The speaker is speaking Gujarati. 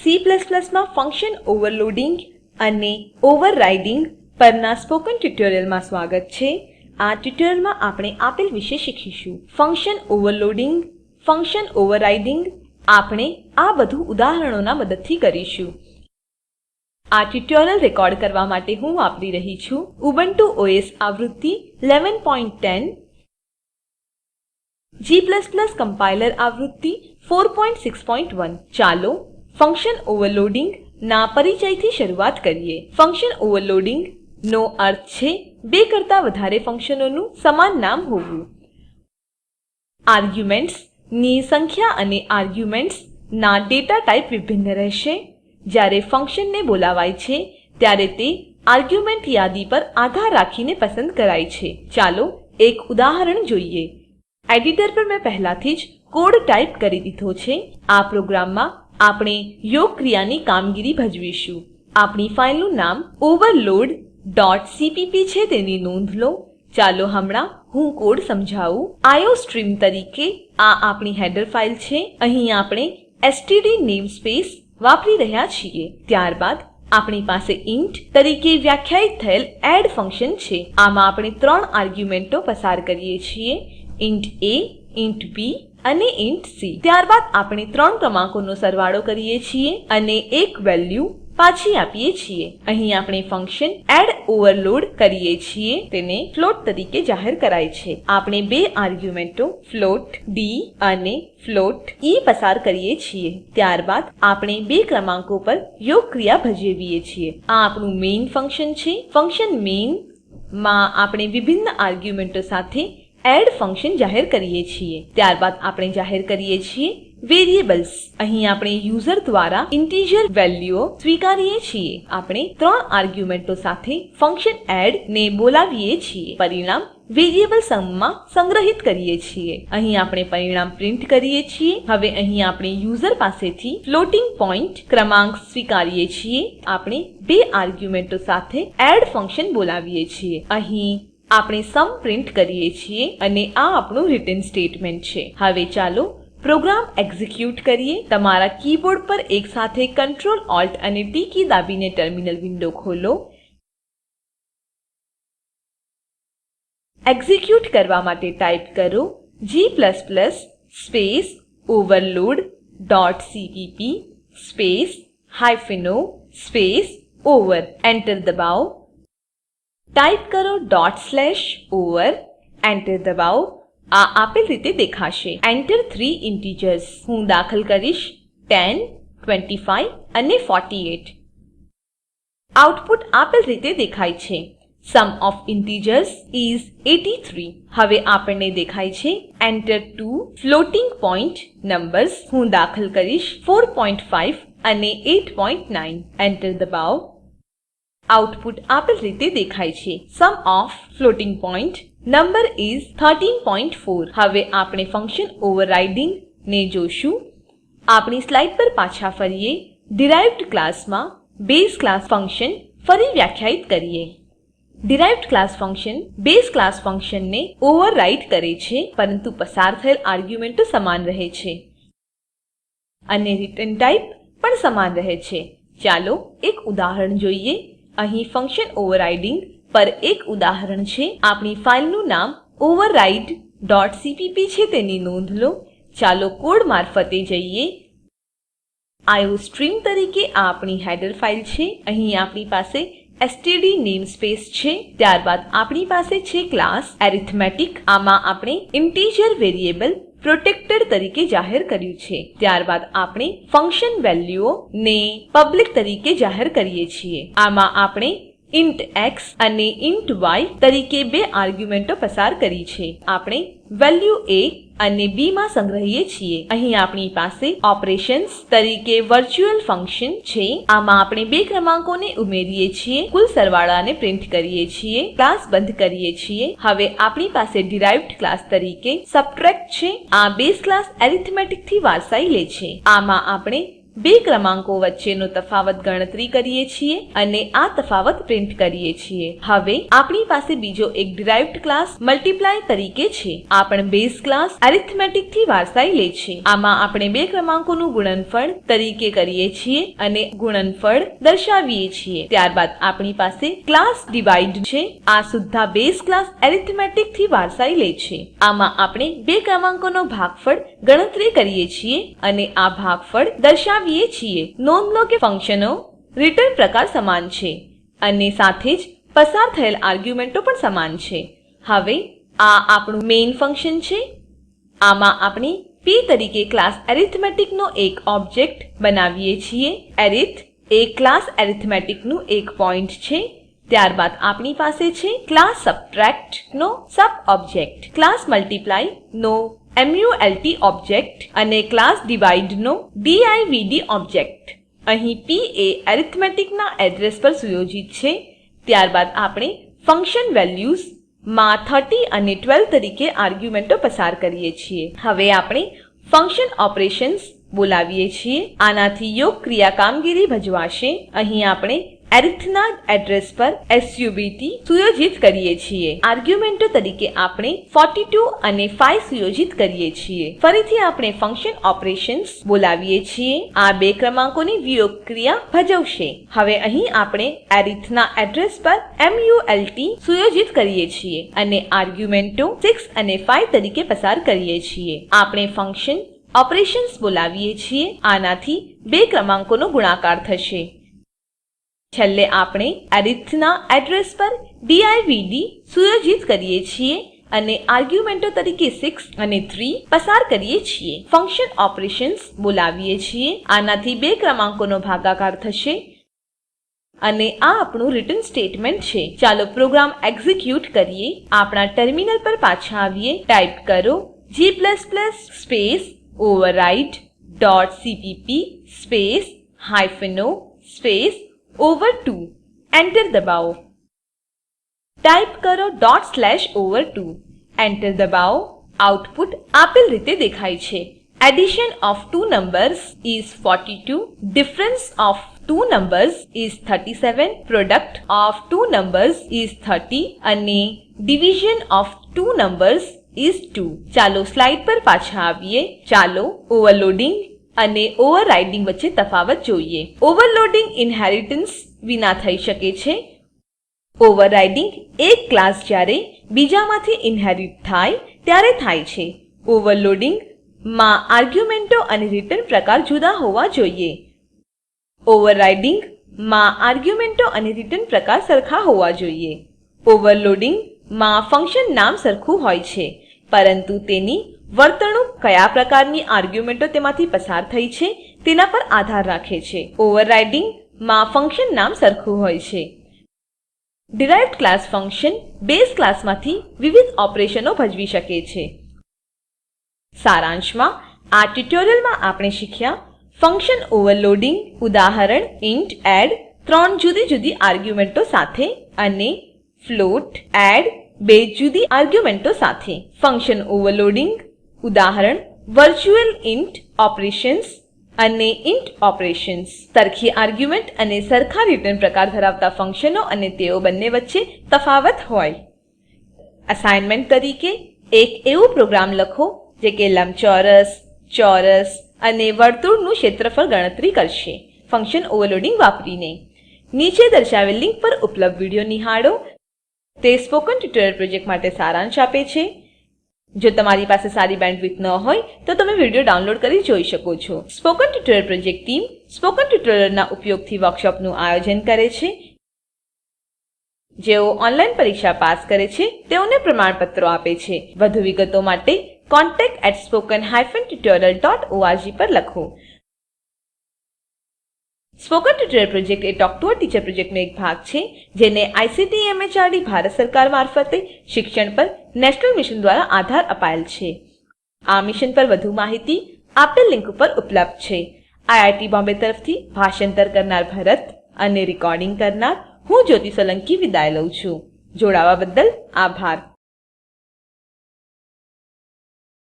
માં ફંક્શન ઓવરલોડિંગ અને ઓવરરાઇડિંગ પરના સ્પોકન ટ્યુટોરિયલમાં સ્વાગત છે. આ ટ્યુટોરિયલમાં આપણે આપેલ વિશે શીખીશું. Function overloading, function overriding. આપણે આ બધું ઉદાહરણોના મદદથી કરીશું. આ ટ્યુટોરિયલ રેકોર્ડ કરવા માટે હું વાપરી રહી છું ઉબુન્ટુ OS આવૃત્તિ 11.10, G++ કમ્પાઇલર આવૃત્તિ 4.6.1. ચાલો ફંક્શન ઓવરલોડિંગ ના પરિચયથી શરૂઆત કરીએ. ફંક્શન ઓવરલોડિંગ નો અર્થ છે બે કરતા વધારે ફંક્શનોનું સમાન નામ હોવું. આર્ગ્યુમેન્ટ્સ ની સંખ્યા અને આર્ગ્યુમેન્ટ્સ ના ડેટા ટાઈપ વિભિન્ન રહેશે. જ્યારે ફંક્શનને બોલાવાય છે ત્યારે તે આર્ગ્યુમેન્ટ યાદી પર આધાર રાખીને પસંદ કરાય છે. ચાલો એક ઉદાહરણ જોઈએ. એડિટર પર મેં પહેલાથી જ કોડ ટાઈપ કરી દીધો છે. આ પ્રોગ્રામમાં આપણે યોગ ક્રિયાની કામગીરી ભજવીશું. આપણી ફાઇલનું નામ overload.cpp છે તેની નોંધ લો. ચાલો હમણાં હું કોડ સમજાવું. iostream તરીકે આ આપણી હેડર ફાઇલ છે. અહીં આપણે std નેમસ્પેસ વાપરી રહ્યા છીએ. ત્યારબાદ આપણી પાસે ઇન્ટ તરીકે વ્યાખ્યાયિત થયેલ એડ ફંક્શન છે. આમાં આપણે 3 આર્ગ્યુમેન્ટો પસાર કરીએ છીએ, ઇન્ટ a, ઇન્ટ b અને ઇન્ટ c. ત્યારબાદ આપણે 3 ક્રમાંકોનો સરવાળો કરીએ છીએ અને એક વેલ્યુ પાછી આપીએ છીએ. અહીં આપણે ફંક્શન એડ ઓવરલોડ કરીએ છીએ. તેને ફ્લોટ તરીકે જાહેર કરાય છે. આપણે 2 આર્ગ્યુમેન્ટો ફ્લોટ d અને ફ્લોટ e પસાર કરીએ છીએ. ત્યારબાદ આપણે 2 ક્રમાંકો પર યોગ ક્રિયા ભજવીએ છીએ. આ આપણું મેઇન ફંક્શન છે. ફંક્શન મેઇન માં આપણે વિભિન્ન આર્ગ્યુમેન્ટો સાથે એડ ફંક્શન જાહેર કરીએ છીએ. ત્યારબાદ આપણે જાહેર કરીએ છીએ વેરિયેબલ્સ. અહીં આપણે યુઝર દ્વારા ઇન્ટિજર વેલ્યુઓ સ્વીકારીએ છીએ. આપણે 3 આર્ગ્યુમેન્ટો સાથે ફંક્શન એડ ને બોલાવીએ છીએ. પરિણામ વેરિયેબલ સમ સંગ્રહિત કરીએ છીએ. અહીં આપણે પરિણામ પ્રિન્ટ કરીએ છીએ. હવે અહીં આપણે યુઝર પાસેથી ફ્લોટિંગ પોઇન્ટ ક્રમાંક સ્વીકારીએ છીએ. આપણે 2 આર્ગ્યુમેન્ટો સાથે એડ ફંક્શન બોલાવીએ છીએ. અહીં આપણે સમ પ્રિન્ટ કરીએ છીએ અને આ આપણું રિટર્ન સ્ટેટમેન્ટ છે. હવે ચાલો પ્રોગ્રામ એક્ઝિક્યુટ કરીએ. તમારા કીબોર્ડ પર એકસાથે Ctrl Alt અને ટી કી દાબીને ટર્મિનલ વિન્ડો ખોલો. એક્ઝિક્યુટ કરવા માટે ટાઈપ કરો g++ space overload.cpp space -o space over. Enter દબાવો. ટાઈપ કરો .over. એન્ટર દબાવો. આ આપેલ રીતે દેખાશે. Enter 3 integers. હું દાખલ કરીશ 10, 25 અને 48. આઉટપુટ આપેલ રીતે દેખાય છે. Sum of integers is 83. હવે આપણને દેખાય છે એન્ટર 2 ફ્લોટિંગ પોઇન્ટ નંબર્સ. હું દાખલ કરીશ 4.5 અને 8.9. એન્ટર દબાવો. આઉટપુટ આપેલ રીતે દેખાય છે. Sum of floating point number is 13.4. હવે આપણે ફંક્શન ઓવરરાઇડિંગ ને જોશું. આપણી સ્લાઇડ પર પાછા ફરીએ. ડિરાઇવ્ડ ક્લાસમાં બેઝ ક્લાસ ફંક્શન ફરી વ્યાખ્યાયિત કરીએ. Derived class function base class ફંક્શનને ઓવરરાઇડ કરે છે, પરંતુ પસાર થયેલ આર્ગ્યુમેન્ટો સમાન રહે છે અને રિટર્ન ટાઈપ પણ સમાન રહે છે. ચાલો એક ઉદાહરણ જોઈએ. અહીં ફંક્શન ઓવરરાઇડિંગ પર એક ઉદાહરણ છે. આપણી ફાઇલનું નામ override.cpp છે તેની નોંધ લો. ચાલો કોડ મારફતે જઈએ. iostream તરીકે આ આપણી હેડર ફાઇલ છે. અહીં આપણી પાસે std નેમસ્પેસ છે. ત્યારબાદ આપણી પાસે છે ક્લાસ arithmetic. આમાં આપણે ઇન્ટિજર વેરિયેબલ પ્રોટેક્ટેડ તરીકે જાહેર કર્યું છે. ત્યારબાદ આપણે ફંક્શન વેલ્યુઓ ને પબ્લિક તરીકે જાહેર કરીએ છીએ. આમાં આપણે ઇન્ટ x અને ઇન્ટ y તરીકે 2 આર્ગ્યુમેન્ટો પસાર કરી છે. આપણે વેલ્યુ a અને b માં સંગ્રહીએ છીએ. અહીં આપણી પાસે ઓપરેશન્સ તરીકે વર્ચ્યુઅલ ફંક્શન છે. આમાં આપણે 2 ક્રમાંકોને ઉમેરીએ છીએ, કુલ સરવાળાને પ્રિન્ટ કરીએ છીએ, ક્લાસ બંધ કરીએ છીએ. હવે આપણી પાસે ડિરાઇવ્ડ ક્લાસ તરીકે સબટ્રેક્ટ છે. આ બેઝ ક્લાસ એરિથમેટિક થી વારસાઈ લે છે. આમાં આપણે બે ક્રમાંકો વચ્ચેનો તફાવત ગણતરી કરીએ છીએ અને આ તફાવત પ્રિન્ટ કરીએ છીએ. હવે આપણી પાસે બીજો એક ડિરાઇવ્ડ ક્લાસ મલ્ટીપ્લાય તરીકે છે. આ પણ બેઝ ક્લાસ એરિથમેટિક થી વારસાઈ લે છે. આમાં આપણે બે ક્રમાંકોનું ગુણનફળ તરીકે કરીએ છીએ અને ગુણનફળ દર્શાવીએ છીએ. ત્યારબાદ આપણી પાસે ક્લાસ ડિવાઇડ છે. આ સુદ્ધા બેઝ ક્લાસ એરિથમેટિક થી વારસાઈ લે છે. આમાં આપણે બે ક્રમાંકોનો ભાગફળ ગણતરી કરીએ છીએ અને આ ભાગફળ દર્શાવીએ છીએ. નોંધ લો કે ફંક્શનો રિટર્ન પ્રકાર સમાન છે અને સાથે જ પસાર થયેલ આર્ગ્યુમેન્ટો પણ સમાન છે. હવે આ આપણું મેઇન ફંક્શન છે. આમાં આપણે p તરીકે ક્લાસ એરિથમેટિક નો એક ઓબ્જેક્ટ બનાવીએ છીએ. એરિથ એ ક્લાસ એરિથમેટિક નું એક પોઈન્ટ છે. ત્યારબાદ આપણી પાસે છે ક્લાસ સબટ્રેક્ટ નો સબ ઓબ્જેક્ટ, ક્લાસ મલ્ટીપ્લાય નો MULT ઓબ્જેક્ટ અને ક્લાસ ડિવાઇડ નો DIVD ઓબ્જેક્ટ. અહીં p એ એરિથમેટિક ના એડ્રેસ પર સુયોજિત છે. ત્યારબાદ આપણે ફંક્શન વેલ્યુઝ માં 30 અને 12 તરીકે આર્ગ્યુમેન્ટો પસાર કરીએ છીએ. હવે આપણે ફંક્શન ઓપરેશન્સ બોલાવીએ છીએ. આનાથી યોગ ક્રિયા કામગીરી ભજવાશે. અહીં આપણે એરિથ ના એડ્રેસ પર SUBT સુયોજિત કરીએ છીએ. આર્ગ્યુમેન્ટો તરીકે આપણે 42 અને 5 સુયોજિત કરીએ છીએ. ફરીથી આપણે ફંક્શન ઓપરેશન્સ બોલાવીએ છીએ. આ બે ક્રમાંકોની વિયોગ ક્રિયા ભજવશે. હવે અહીં આપણે એરિથ ના એડ્રેસ પર MULT સુયોજિત કરીએ છીએ અને આર્ગ્યુમેન્ટો 6 અને 5 તરીકે પસાર કરીએ છીએ. આપણે ફંક્શન ઓપરેશન્સ બોલાવીએ છીએ. આનાથી બે ક્રમાંકોનો ગુણાકાર થશે. છેલ્લે આપણે એરિથ ના એડ્રેસ પર DIVD સુયોજિત કરીએ છીએ અને આર્ગ્યુમેન્ટો તરીકે 6 અને 3 પસાર કરીએ છીએ. ફંક્શન ઓપરેશન્સ બોલાવીએ છીએ. આનાથી બે ક્રમાંકોનો ભાગાકાર થશે અને આ આપણું રિટર્ન સ્ટેટમેન્ટ છે. ચાલો પ્રોગ્રામ એક્ઝિક્યુટ કરીએ. આપણા ટર્મિનલ પર પાછા આવીએ. ટાઈપ કરો g++ space override.cpp space -o space over2. Enter દબાવો. ટાઈપ કરો ./over2. એન્ટર દબાવો. આઉટપુટ આપેલ રીતે દેખાય છે. Addition of two numbers is 42. Difference of two numbers is 37. Product of two numbers is 30. અને division of two numbers is 2. ચાલો સ્લાઇડ પર પાછા આવીએ. ચાલો ઓવરલોડિંગ અને ઓવરરાઇડિંગ વચ્ચે તફાવત જોઈએ. ઓવરલોડિંગ ઇનહેરિટન્સ વિના થઈ શકે છે. ઓવરરાઇડિંગ એક ક્લાસ જ્યારે બીજામાંથી ઇનહેરિટ થાય ત્યારે થાય છે. ઓવરલોડિંગ માં આર્ગ્યુમેન્ટો અને રિટર્ન પ્રકાર જુદા હોવા જોઈએ. ઓવરરાઇડિંગ માં આર્ગ્યુમેન્ટો અને રિટર્ન પ્રકાર સરખા હોવા જોઈએ. ઓવરલોડિંગ માં ફંક્શન નામ સરખું હોય છે, પરંતુ તેની વર્તણૂક કયા પ્રકારની આર્ગ્યુમેન્ટો તેમાંથી પસાર થઈ છે તેના પર આધાર રાખે છે. ઓવરરાઇડિંગ માં ફંક્શન નામ સરખું હોય છે. ડિરાઇવ્ડ ક્લાસ ફંક્શન બેઝ ક્લાસમાંથી વિવિધ ઓપરેશનો ભજવી શકે છે. સારાંશમાં આ ટ્યુટોરીયલમાં આપણે શીખ્યા ફંક્શન ઓવરલોડિંગ, ઉદાહરણ ઇન્ટ એડ 3 જુદી જુદી આર્ગ્યુમેન્ટો સાથે અને ફ્લોટ એડ 2 જુદી આર્ગ્યુમેન્ટો સાથે. ફંક્શન ઓવરલોડિંગ, ઉદાહરણ વર્ચ્યુઅલ ઇન્ટ ઓપરેશન્સ અને ઇન્ટ ઓપરેશન્સ. સરખી આર્ગ્યુમેન્ટ અને સરખા રિટર્ન પ્રકાર ધરાવતા ફંક્શનો અને તેઓ બંને વચ્ચે તફાવત હોય. અસાઇનમેન્ટ તરીકે એક એવું પ્રોગ્રામ લખો જે કે લંબચોરસ, ચોરસ અને વર્તુળનું ક્ષેત્રફળ ગણતરી કરશે ફંક્શન ઓવરલોડિંગ વાપરીને. નીચે દર્શાવેલ લિંક પર ઉપલબ્ધ વિડીયો નિહાળો. તે સ્પોકન ટ્યુટોરિયલ પ્રોજેક્ટ માટે સારાંશ આપે છે. જો તમારી પાસે સારી બેન્ડવિડ્થ ન હોય તો તમે વિડીયો ડાઉનલોડ કરી જોઈ શકો છો. Spoken tutorial project team spoken ટ્યુટોરિયલના ઉપયોગથી વર્કશોપનું આયોજન કરે છે. જેઓ ઓનલાઈન પરીક્ષા પાસ કરે છે તેઓને પ્રમાણપત્રો આપે છે. વધુ વિગતો માટે contact@spoken-tutorial.org પર લખો. Spoken tutorial project A talk to a teacher પ્રોજેક્ટનો એક ભાગ છે, જેને ICT MHRD ભારત સરકાર મારફતે શિક્ષણ પર નેશનલ મિશન દ્વારા આધાર અપાયેલ છે. આ મિશન પર વધુ માહિતી આપેલ લિંક ઉપર ઉપલબ્ધ છે. IIT બોમ્બે તરફથી ભાષાંતર કરનાર ભરત અને રેકોર્ડિંગ કરનાર હું જ્યોતિ સોલંકી વિદાય લઉં છું. જોડાવા બદલ આભાર.